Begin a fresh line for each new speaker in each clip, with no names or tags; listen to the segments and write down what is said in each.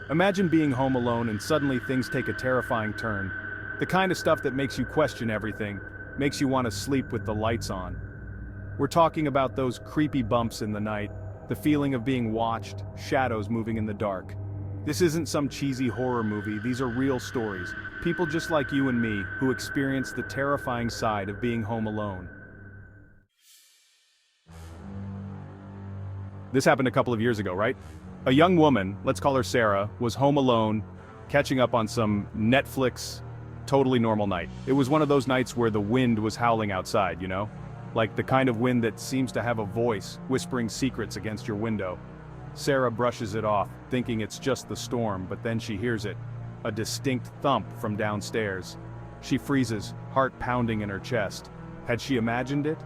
Imagine being home alone and suddenly things take a terrifying turn. The kind of stuff that makes you question everything, makes you want to sleep with the lights on. We're talking about those creepy bumps in the night, the feeling of being watched, shadows moving in the dark. This isn't some cheesy horror movie, these are real stories. People just like you and me who experience the terrifying side of being home alone. This happened a couple of years ago, right? A young woman, let's call her Sarah, was home alone, catching up on some Netflix, totally normal night. It was one of those nights where the wind was howling outside, you know? Like the kind of wind that seems to have a voice, whispering secrets against your window. Sarah brushes it off, thinking it's just the storm, but then she hears it. A distinct thump from downstairs. She freezes, heart pounding in her chest. Had she imagined it?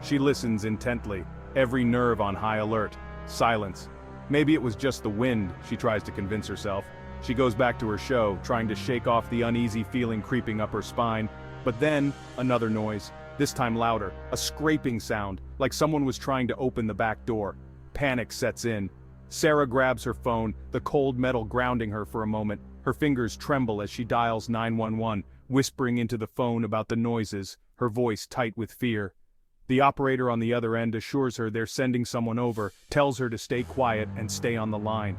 She listens intently, every nerve on high alert. Silence. Maybe it was just the wind, she tries to convince herself. She goes back to her show, trying to shake off the uneasy feeling creeping up her spine. But then, another noise, this time louder, a scraping sound, like someone was trying to open the back door. Panic sets in. Sarah grabs her phone, the cold metal grounding her for a moment. Her fingers tremble as she dials 911, whispering into the phone about the noises, her voice tight with fear. The operator on the other end assures her they're sending someone over, tells her to stay quiet and stay on the line.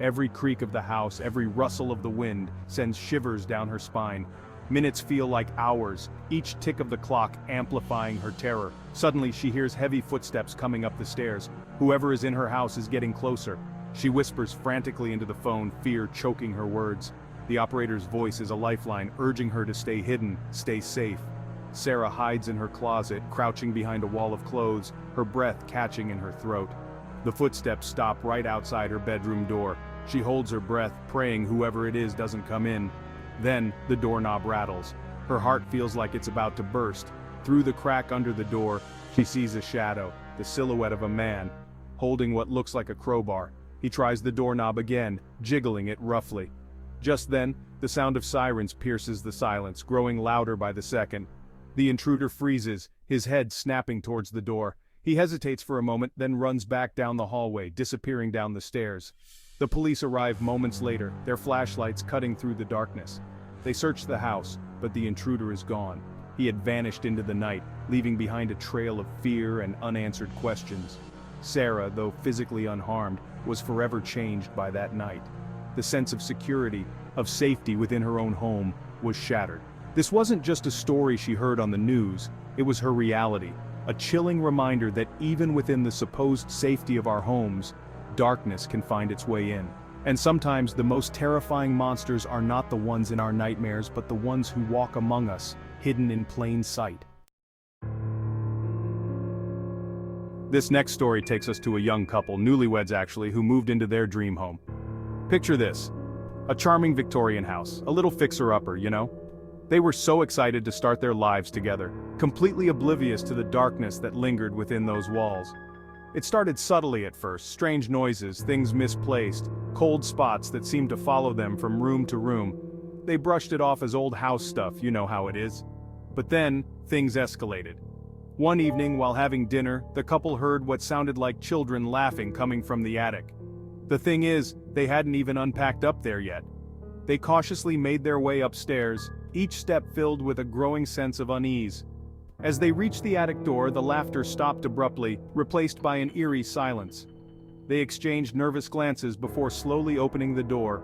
Every creak of the house, every rustle of the wind, sends shivers down her spine. Minutes feel like hours, each tick of the clock amplifying her terror. Suddenly she hears heavy footsteps coming up the stairs. Whoever is in her house is getting closer. She whispers frantically into the phone, fear choking her words. The operator's voice is a lifeline, urging her to stay hidden, stay safe. Sarah hides in her closet, crouching behind a wall of clothes, her breath catching in her throat. The footsteps stop right outside her bedroom door. She holds her breath, praying whoever it is doesn't come in. Then, the doorknob rattles. Her heart feels like it's about to burst. Through the crack under the door, she sees a shadow, the silhouette of a man, holding what looks like a crowbar. He tries the doorknob again, jiggling it roughly. Just then, the sound of sirens pierces the silence, growing louder by the second. The intruder freezes, his head snapping towards the door. He hesitates for a moment, then runs back down the hallway, disappearing down the stairs. The police arrive moments later, their flashlights cutting through the darkness. They search the house, but the intruder is gone. He had vanished into the night, leaving behind a trail of fear and unanswered questions. Sarah, though physically unharmed, was forever changed by that night. The sense of security, of safety within her own home, was shattered. This wasn't just a story she heard on the news, it was her reality, a chilling reminder that even within the supposed safety of our homes, darkness can find its way in. And sometimes the most terrifying monsters are not the ones in our nightmares, but the ones who walk among us, hidden in plain sight. This next story takes us to a young couple, newlyweds actually, who moved into their dream home. Picture this. A charming Victorian house, a little fixer-upper, you know? They were so excited to start their lives together, completely oblivious to the darkness that lingered within those walls. It started subtly at first, strange noises, things misplaced, cold spots that seemed to follow them from room to room. They brushed it off as old house stuff, you know how it is. But then, things escalated. One evening, while having dinner, the couple heard what sounded like children laughing coming from the attic. The thing is, they hadn't even unpacked up there yet. They cautiously made their way upstairs, each step filled with a growing sense of unease. As they reached the attic door, the laughter stopped abruptly, replaced by an eerie silence. They exchanged nervous glances before slowly opening the door.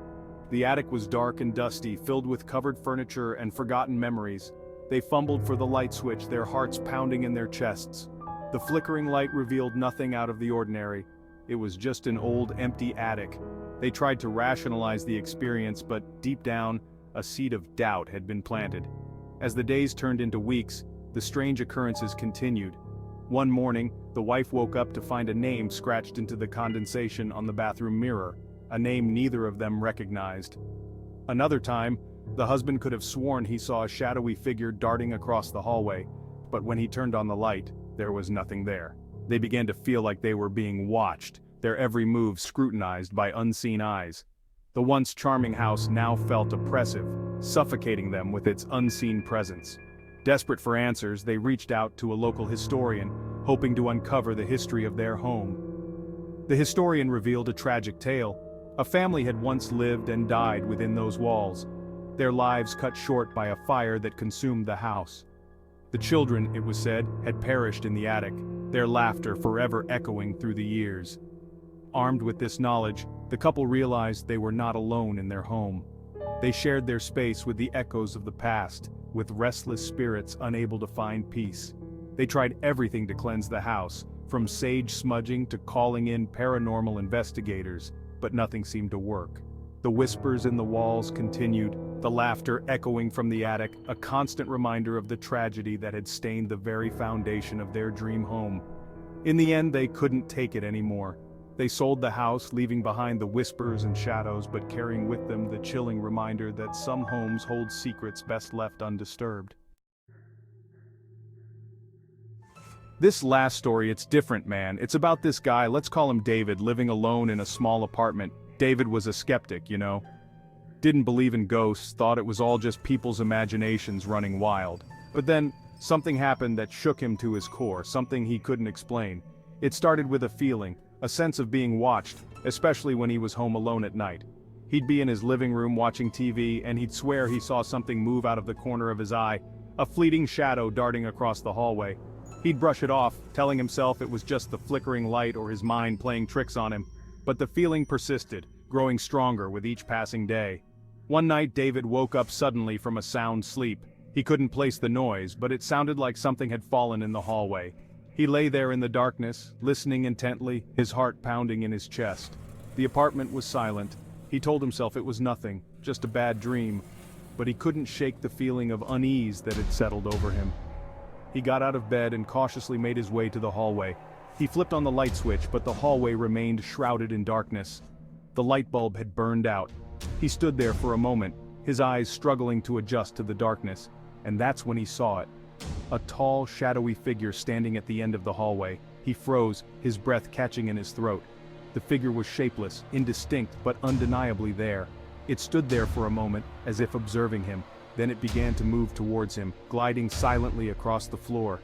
The attic was dark and dusty, filled with covered furniture and forgotten memories. They fumbled for the light switch, their hearts pounding in their chests. The flickering light revealed nothing out of the ordinary. It was just an old, empty attic. They tried to rationalize the experience, but deep down, a seed of doubt had been planted. As the days turned into weeks, the strange occurrences continued. One morning, the wife woke up to find a name scratched into the condensation on the bathroom mirror, a name neither of them recognized. Another time, the husband could have sworn he saw a shadowy figure darting across the hallway, but when he turned on the light, there was nothing there. They began to feel like they were being watched, their every move scrutinized by unseen eyes. The once charming house now felt oppressive, suffocating them with its unseen presence. Desperate for answers, they reached out to a local historian, hoping to uncover the history of their home. The historian revealed a tragic tale. A family had once lived and died within those walls, their lives cut short by a fire that consumed the house. The children, it was said, had perished in the attic, their laughter forever echoing through the years. Armed with this knowledge, the couple realized they were not alone in their home. They shared their space with the echoes of the past, with restless spirits unable to find peace. They tried everything to cleanse the house, from sage smudging to calling in paranormal investigators, but nothing seemed to work. The whispers in the walls continued, the laughter echoing from the attic, a constant reminder of the tragedy that had stained the very foundation of their dream home. In the end, they couldn't take it anymore. They sold the house, leaving behind the whispers and shadows, but carrying with them the chilling reminder that some homes hold secrets best left undisturbed. This last story, it's different, man. It's about this guy, let's call him David, living alone in a small apartment. David was a skeptic, you know. Didn't believe in ghosts, thought it was all just people's imaginations running wild. But then, something happened that shook him to his core, something he couldn't explain. It started with a feeling, a sense of being watched, especially when he was home alone at night. He'd be in his living room watching TV, and he'd swear he saw something move out of the corner of his eye, a fleeting shadow darting across the hallway. He'd brush it off, telling himself it was just the flickering light or his mind playing tricks on him. But the feeling persisted, growing stronger with each passing day. One night David woke up suddenly from a sound sleep. He couldn't place the noise, but it sounded like something had fallen in the hallway. He lay there in the darkness, listening intently, his heart pounding in his chest. The apartment was silent. He told himself it was nothing, just a bad dream. But he couldn't shake the feeling of unease that had settled over him. He got out of bed and cautiously made his way to the hallway. He flipped on the light switch, but the hallway remained shrouded in darkness. The light bulb had burned out. He stood there for a moment, his eyes struggling to adjust to the darkness, and that's when he saw it. A tall, shadowy figure standing at the end of the hallway. He froze, his breath catching in his throat. The figure was shapeless, indistinct, but undeniably there. It stood there for a moment, as if observing him. Then it began to move towards him, gliding silently across the floor.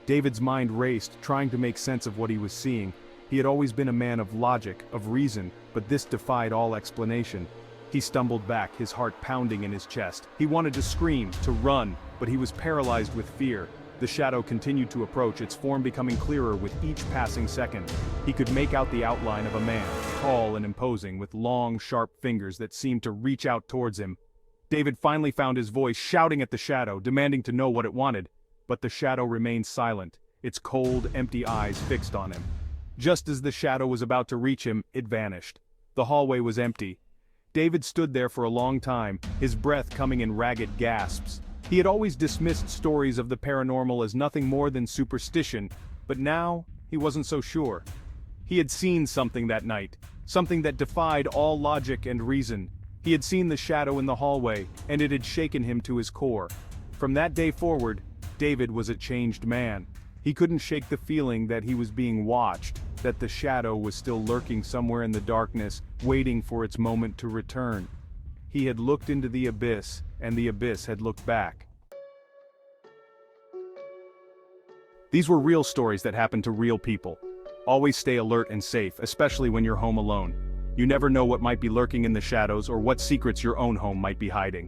David's mind raced, trying to make sense of what he was seeing. He had always been a man of logic, of reason, but this defied all explanation. He stumbled back, his heart pounding in his chest. He wanted to scream, to run, but he was paralyzed with fear. The shadow continued to approach, its form becoming clearer with each passing second. He could make out the outline of a man, tall and imposing, with long, sharp fingers that seemed to reach out towards him. David finally found his voice, shouting at the shadow, demanding to know what it wanted. But the shadow remained silent, its cold, empty eyes fixed on him. Just as the shadow was about to reach him, it vanished. The hallway was empty. David stood there for a long time, his breath coming in ragged gasps. He had always dismissed stories of the paranormal as nothing more than superstition, but now, he wasn't so sure. He had seen something that night, something that defied all logic and reason. He had seen the shadow in the hallway, and it had shaken him to his core. From that day forward, David was a changed man. He couldn't shake the feeling that he was being watched, that the shadow was still lurking somewhere in the darkness, waiting for its moment to return. He had looked into the abyss, and the abyss had looked back. These were real stories that happened to real people. Always stay alert and safe, especially when you're home alone. You never know what might be lurking in the shadows or what secrets your own home might be hiding.